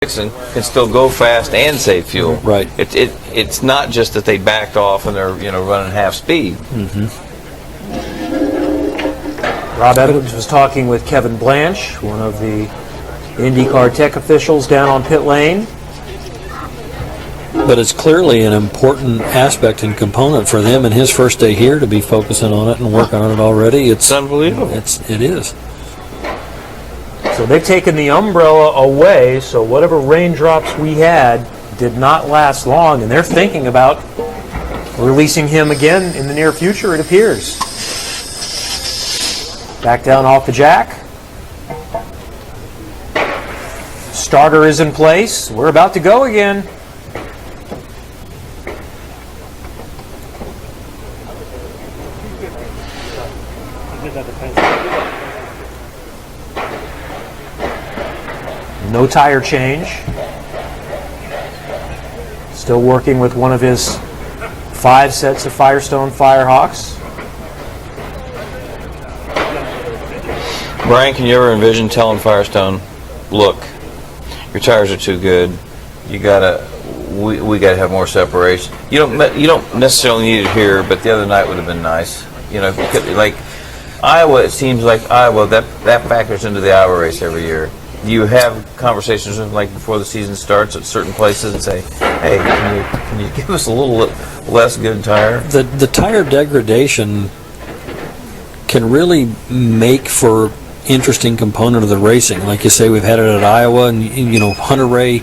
and can still go fast and save fuel. Right. It's not just that they backed off and they're running half speed. Rob Evans was talking with Kevin Blanche, one of the IndyCar tech officials down on pit lane. But it's clearly an important aspect and component for them in his first day here to be focusing on it and working on it already. It's unbelievable. It is. So they've taken the umbrella away, so whatever raindrops we had did not last long, and they're thinking about releasing him again in the near future, it appears. Back down off the jack. Starter is in place. We're about to go again. No tire change. Still working with one of his 5 sets of Firestone Firehawks. Brian, can you ever envision telling Firestone, look, your tires are too good. We gotta have more separation. You don't necessarily need it here, but the other night would have been nice. Like Iowa, it seems like Iowa that factors into the Iowa race every year. You have conversations with them like before the season starts at certain places and say, hey, can you give us a little less good tire? The tire degradation can really make for interesting component of the racing. Like you say, we've had it at Iowa, and Hunter Ray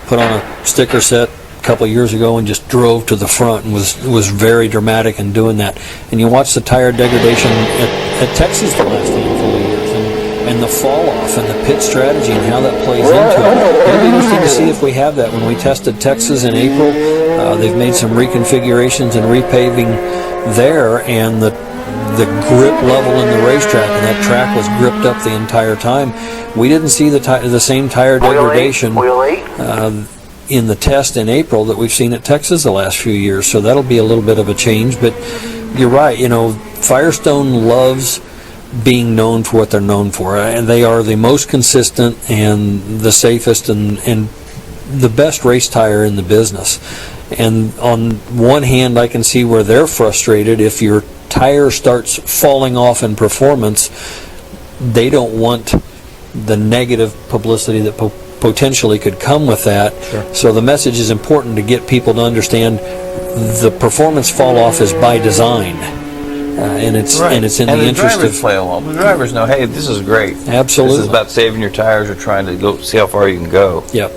put on a sticker set a couple of years ago and just drove to the front and was very dramatic in doing that. And you watch the tire degradation at Texas the last handful of years, and the fall off and the pit strategy and how that plays into it. It'll be interesting to see if we have that. When we tested Texas in April, they've made some reconfigurations and repaving there, and the grip level in the racetrack, and that track was gripped up the entire time. We didn't see the same tire degradation in the test in April that we've seen at Texas the last few years, so that'll be a little bit of a change. But you're right, Firestone loves being known for what they're known for, and they are the most consistent and the safest and the best race tire in the business. And on one hand, I can see where they're frustrated. If your tire starts falling off in performance, they don't want the negative publicity that potentially could come with that. Sure. So the message is important to get people to understand the performance fall off is by design. And it's right. And it's in and the interest drivers of play along. The drivers know, hey, this is great. Absolutely. This is about saving your tires or trying to go see how far you can go. Yep.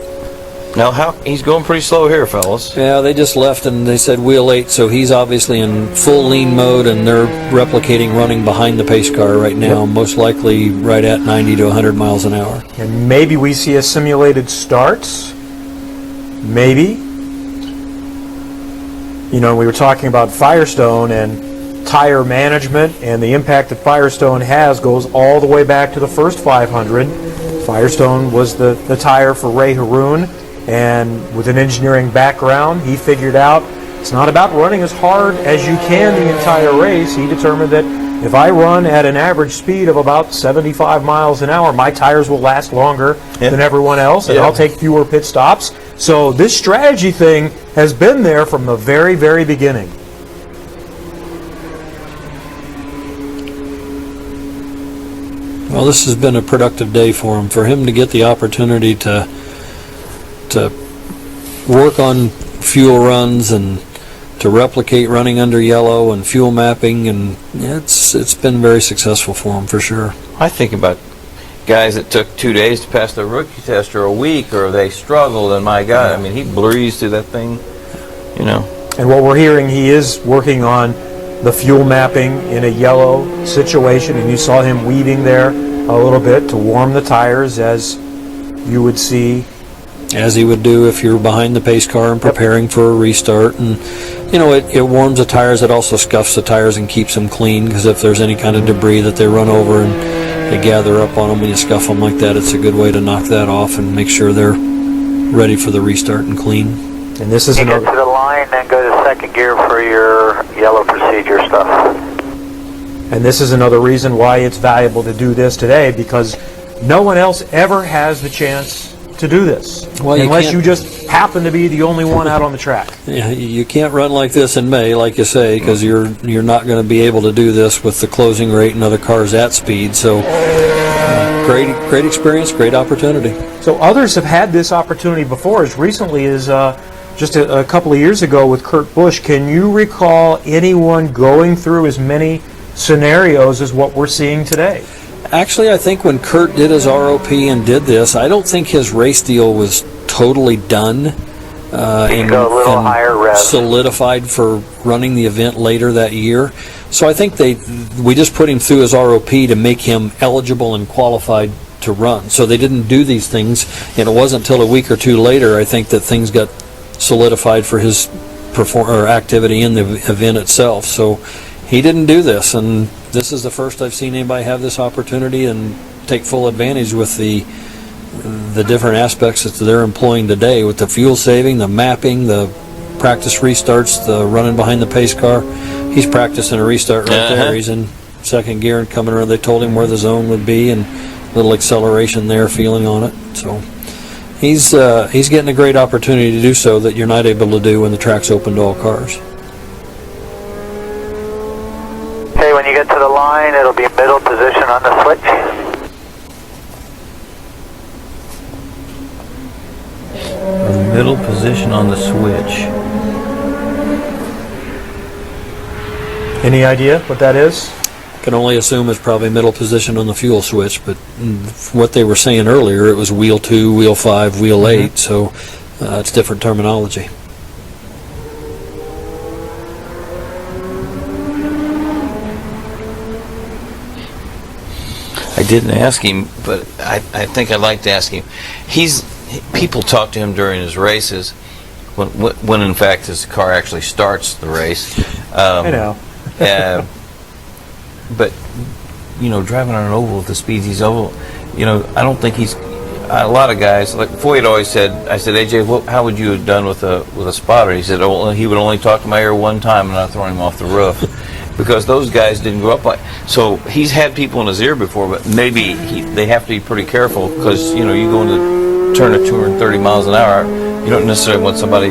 Now, he's going pretty slow here, fellas. Yeah, they just left and they said wheel 8, so he's obviously in full lean mode, and they're replicating running behind the pace car right now, most likely right at 90 to 100 miles an hour. And maybe we see a simulated start. Maybe. We were talking about Firestone and tire management, and the impact that Firestone has goes all the way back to the first 500. Firestone was the tire for Ray Haroon, and with an engineering background, he figured out it's not about running as hard as you can the entire race. He determined that if I run at an average speed of about 75 miles an hour, my tires will last longer than everyone else, and I'll take fewer pit stops. So this strategy thing has been there from the very, very beginning. Well, this has been a productive day for him. For him to get the opportunity to work on fuel runs and to replicate running under yellow and fuel mapping, and it's been very successful for him for sure. I think about guys that took 2 days to pass their rookie test, or a week, or they struggled, and my God, he breezed through that thing, And what we're hearing, he is working on the fuel mapping in a yellow situation, and you saw him weaving there a little bit to warm the tires, as you would see. As he would do if you're behind the pace car and preparing for a restart. And it warms the tires. It also scuffs the tires and keeps them clean, because if there's any kind of debris that they run over and they gather up on them when you scuff them like that, it's a good way to knock that off and make sure they're ready for the restart and clean. And this is you get to the line and go to second gear for your yellow procedure stuff. And this is another reason why it's valuable to do this today, because no one else ever has the chance to do this, Well, unless you just happen to be the only one out on the track. Yeah, you can't run like this in May, like you say, because you're not going to be able to do this with the closing rate and other cars at speed. So, great experience, great opportunity. So others have had this opportunity before, as recently as just a couple of years ago with Kurt Busch. Can you recall anyone going through as many scenarios as what we're seeing today? Actually, I think when Kurt did his ROP and did this, I don't think his race deal was totally done and go a little higher rev. solidified for running the event later that year. So I think we just put him through his ROP to make him eligible and qualified to run. So they didn't do these things, and it wasn't until a week or two later, I think, that things got solidified for his activity in the event itself. So he didn't do this, and this is the first I've seen anybody have this opportunity and take full advantage with the different aspects that they're employing today, with the fuel saving, the mapping, the practice restarts, the running behind the pace car. He's practicing a restart right there. He's in second gear and coming around. They told him where the zone would be and a little acceleration there, feeling on it. So he's getting a great opportunity to do so that you're not able to do when the track's open to all cars. Okay, when you get to the line, it'll be middle position on the switch. Middle position on the switch. Any idea what that is? Can only assume it's probably middle position on the fuel switch, but what they were saying earlier, it was wheel 2, wheel 5, wheel 8, so it's different terminology. I didn't ask him, but I think I'd like to ask him. People talk to him during his races, when in fact his car actually starts the race. I know. But driving on an oval at the speeds he's oval, I don't think he's. A lot of guys, like Foyt always said. I said, AJ, how would you have done with a spotter? He said, oh, he would only talk to my ear one time, and I'd throw him off the roof. Because those guys didn't grow up like. So he's had people in his ear before, but maybe they have to be pretty careful, because you go into turn at 230 miles an hour, you don't necessarily want somebody.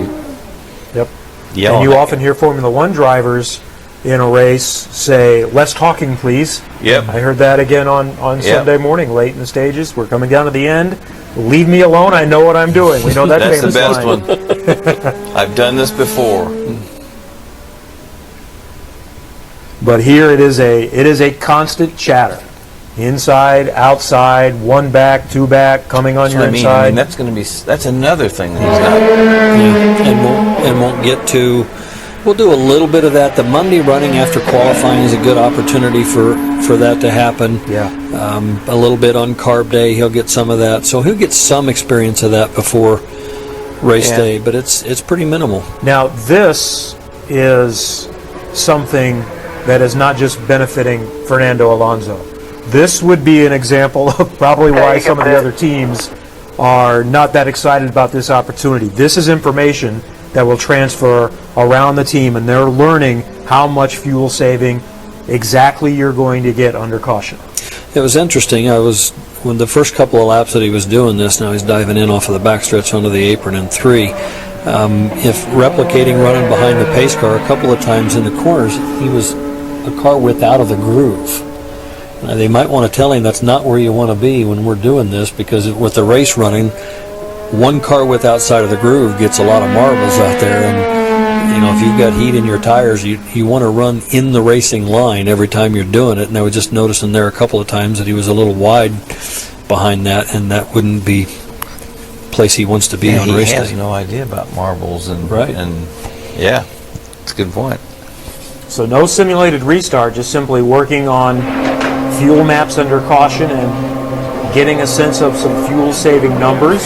Yep. Yelling. And you at often hear Formula One drivers in a race say, "Less talking, please." Yep. I heard that again on Sunday morning, late in the stages. We're coming down to the end. Leave me alone. I know what I'm doing. We know that That's the famous best line. one. I've done this before. But here it is a constant chatter. Inside, outside, one back, two back, coming on That's your what I mean. inside. That's another thing that he's not. And won't get to. We'll do a little bit of that. The Monday running after qualifying is a good opportunity for that to happen. Yeah. A little bit on carb day, he'll get some of that. So he'll get some experience of that before race day, but it's pretty minimal. Now, this is something that is not just benefiting Fernando Alonso. This would be an example of probably why some of the other teams are not that excited about this opportunity. This is information that will transfer around the team, and they're learning how much fuel saving exactly you're going to get under caution. It was interesting. When the first couple of laps that he was doing this, now he's diving in off of the backstretch onto the apron in 3. If replicating running behind the pace car, a couple of times in the corners, he was a car width out of the groove. Now, they might want to tell him that's not where you want to be when we're doing this, because with the race running, one car width outside of the groove gets a lot of marbles out there, and if you've got heat in your tires, you want to run in the racing line every time you're doing it. And I was just noticing there a couple of times that he was a little wide behind that, and that wouldn't be place he wants to be on race day. He has no idea about marbles and yeah, it's a good point. So no simulated restart, just simply working on fuel maps under caution and getting a sense of some fuel saving numbers.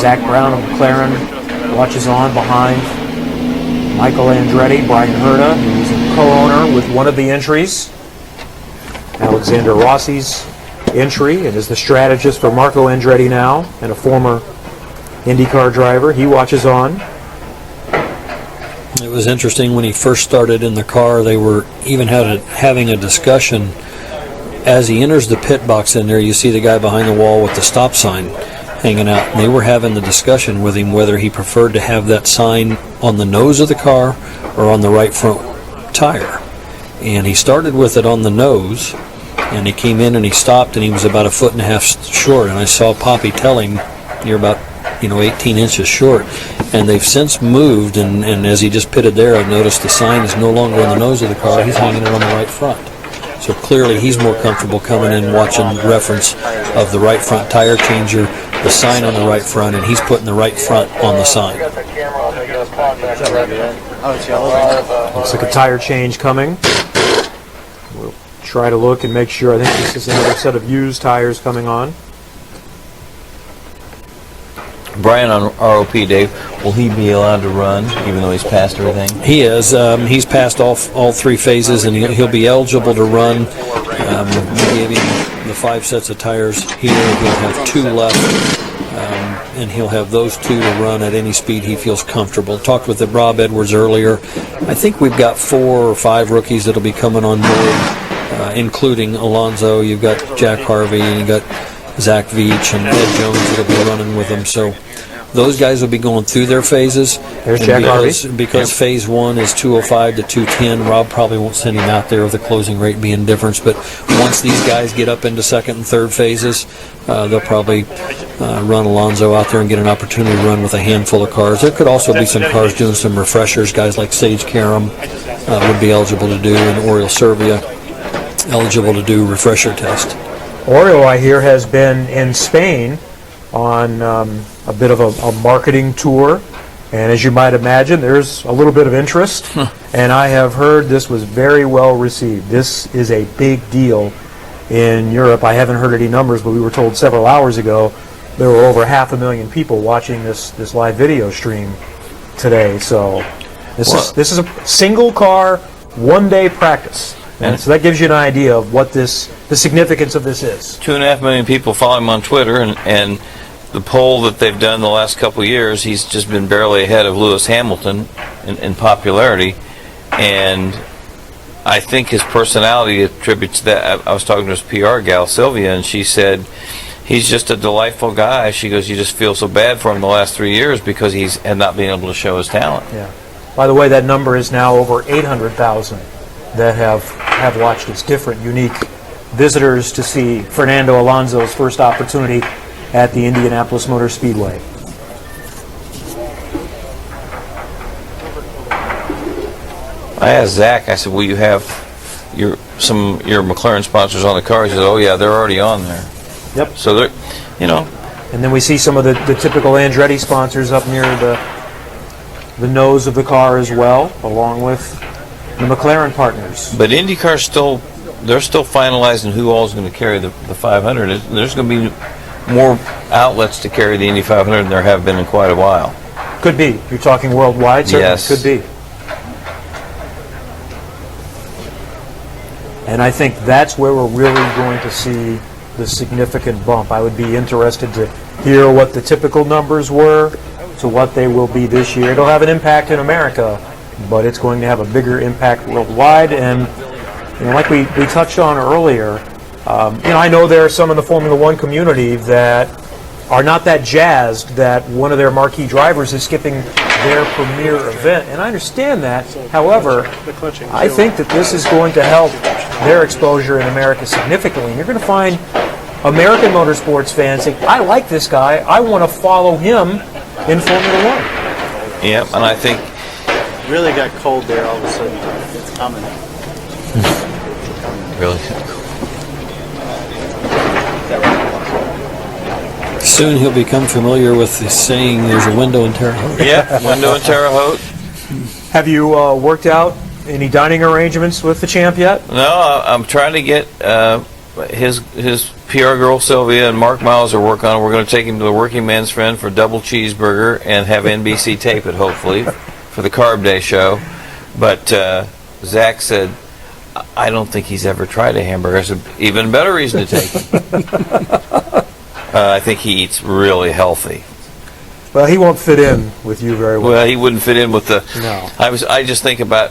Zach Brown of McLaren watches on behind Michael Andretti, Brian Herta, who's a co-owner with one of the entries. Alexander Rossi's entry, and is the strategist for Marco Andretti now, and a former IndyCar driver. He watches on. It was interesting when he first started in the car, they were even having a discussion. As he enters the pit box in there, you see the guy behind the wall with the stop sign. hanging out, and they were having the discussion with him whether he preferred to have that sign on the nose of the car or on the right front tire. And he started with it on the nose, and he came in and he stopped, and he was about 1.5 feet short, and I saw Poppy tell him, "You're about 18 inches short." And they've since moved, and as he just pitted there, I noticed the sign is no longer on the nose of the car. He's hanging it on the right front. So clearly he's more comfortable coming in watching reference of the right front tire changer, the sign on the right front, and he's putting the right front on the sign. Looks like a tire change coming. We'll try to look and make sure. I think this is another set of used tires coming on. Brian on ROP, Dave, will he be allowed to run even though he's passed everything? He is. He's passed all 3 phases, and he'll be eligible to run. We gave him the 5 sets of tires here. He'll have 2 left, and he'll have those 2 to run at any speed he feels comfortable. Talked with Rob Edwards earlier. I think we've got 4 or 5 rookies that'll be coming on board, including Alonso. You've got Jack Harvey, and you've got Zach Veach and Ed Jones that'll be running with them. So those guys will be going through their phases. There's Jack Harvey. Because phase 1 is 205 to 210, Rob probably won't send him out there with the closing rate being difference. But once these guys get up into 2nd and 3rd phases, they'll probably run Alonso out there and get an opportunity to run with a handful of cars. There could also be some cars doing some refreshers. Guys like Sage Karam would be eligible to do, and Oriol Servia eligible to do refresher test. Oriol, I hear, has been in Spain on a bit of a marketing tour, and as you might imagine, there's a little bit of interest, and I have heard this was very well received. This is a big deal in Europe. I haven't heard any numbers, but we were told several hours ago there were over 500,000 people watching this live video stream today. So this is a single car, 1-day practice. And so that gives you an idea of what the significance of this is. 2.5 million people follow him on Twitter, and the poll that they've done the last couple of years, he's just been barely ahead of Lewis Hamilton in popularity. And I think his personality attributes that. I was talking to his PR gal, Sylvia, and she said he's just a delightful guy. She goes, you just feel so bad for him the last 3 years because he's had not been able to show his talent. Yeah. By the way, that number is now over 800,000 that have watched. It's different, unique visitors to see Fernando Alonso's first opportunity at the Indianapolis Motor Speedway. I asked Zach, I said, will you have your McLaren sponsors on the car? He said, oh yeah, they're already on there. Yep. So they're, And then we see some of the typical Andretti sponsors up near the nose of the car as well, along with the McLaren partners. But IndyCar's they're still finalizing who all is going to carry the 500. There's going to be more outlets to carry the Indy 500 than there have been in quite a while. Could be. You're talking worldwide? Certainly. Yes. Could be. And I think that's where we're really going to see the significant bump. I would be interested to hear what the typical numbers were to what they will be this year. It'll have an impact in America, but it's going to have a bigger impact worldwide. And like we touched on earlier, I know there are some in the Formula One community that are not that jazzed that one of their marquee drivers is skipping their premier event, and I understand that. However, I think that this is going to help their exposure in America significantly. And you're going to find American motorsports fans saying, I like this guy, I want to follow him in Formula One. Yeah, and I think really got cold there all of a sudden. It's coming. really. Soon he'll become familiar with the saying, there's a window in Terre Haute. Yeah, window in Terre Haute. Have you worked out any dining arrangements with the champ yet? No, I'm trying to get his PR girl Sylvia and Mark Miles are working on it. We're going to take him to the Working Man's Friend for a double cheeseburger and have NBC tape it, hopefully, for the Carb Day show. But Zach said, I don't think he's ever tried a hamburger. I said, even better reason to take him. I think he eats really healthy. Well, he won't fit in with you very well. Well, he wouldn't fit in with the. No. I just think about